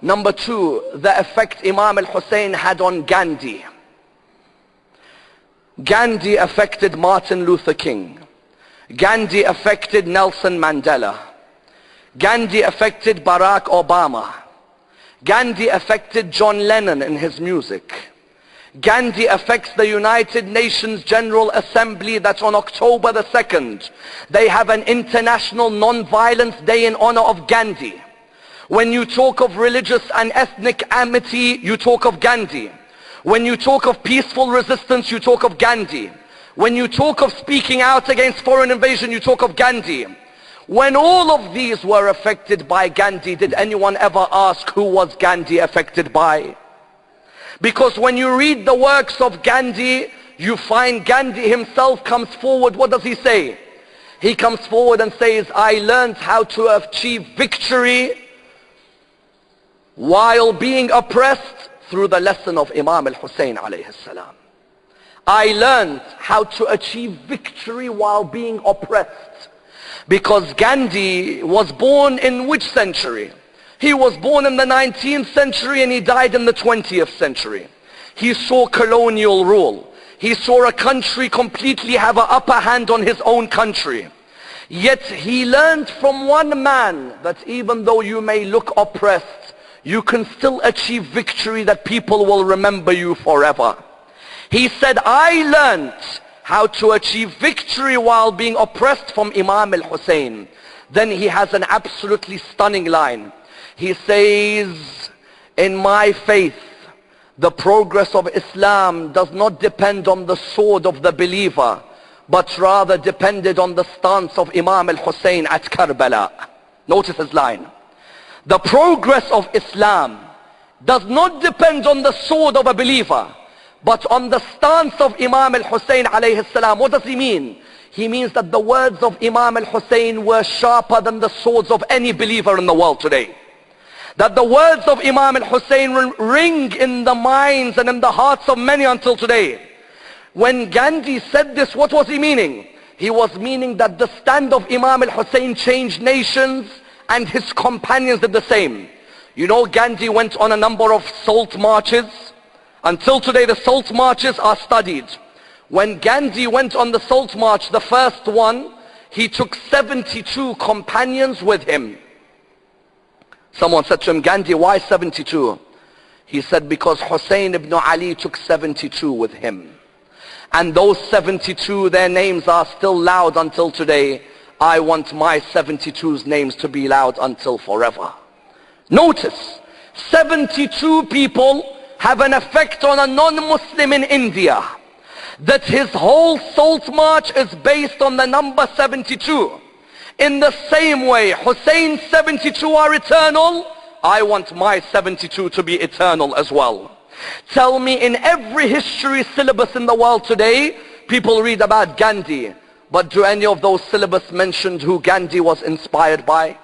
Number two, the effect Imam Hussain had on Gandhi. Gandhi affected Martin Luther King. Gandhi affected Nelson Mandela. Gandhi affected Barack Obama. Gandhi affected John Lennon in his music. Gandhi affects the United Nations General Assembly that on October the 2nd, they have an international non-violence day in honor of Gandhi. When you talk of religious and ethnic amity, you talk of Gandhi. When you talk of peaceful resistance, you talk of Gandhi. When you talk of speaking out against foreign invasion, you talk of Gandhi. When all of these were affected by Gandhi, did anyone ever ask who was Gandhi affected by? Because when you read the works of Gandhi, you find Gandhi himself comes forward. What does he say? He comes forward and says, I learned how to achieve victory while being oppressed through the lesson of Imam Hussain A.S. I learned how to achieve victory while being oppressed. Because Gandhi was born in which century? He was born in the 19th century and he died in the 20th century. He saw colonial rule. He saw a country completely have an upper hand on his own country. Yet he learned from one man that even though you may look oppressed, you can still achieve victory that people will remember you forever. He said, I learned how to achieve victory while being oppressed from Imam Hussain. Then he has an absolutely stunning line. He says, in my faith, the progress of Islam does not depend on the sword of the believer, but rather depended on the stance of Imam Hussain at Karbala. Notice his line. The progress of Islam does not depend on the sword of a believer, but on the stance of Imam Hussain alayhi salam. What does he mean? He means that the words of Imam Hussain were sharper than the swords of any believer in the world today. That the words of Imam Hussain ring in the minds and in the hearts of many until today. When Gandhi said this, what was he meaning? He was meaning that the stand of Imam Hussain changed nations, and his companions did the same. You know, Gandhi went on a number of salt marches. Until today, the salt marches are studied. When Gandhi went on the salt march, the first one, he took 72 companions with him. Someone said to him, Gandhi, why 72? He said, because Hussein ibn Ali took 72 with him. And those 72, their names are still loud until today. I want my 72's names to be loud until forever. Notice, 72 people have an effect on a non-Muslim in India. That his whole salt march is based on the number 72. In the same way, Hussein's 72 are eternal. I want my 72 to be eternal as well. Tell me, in every history syllabus in the world today, people read about Gandhi. But do any of those syllabus mention who Gandhi was inspired by?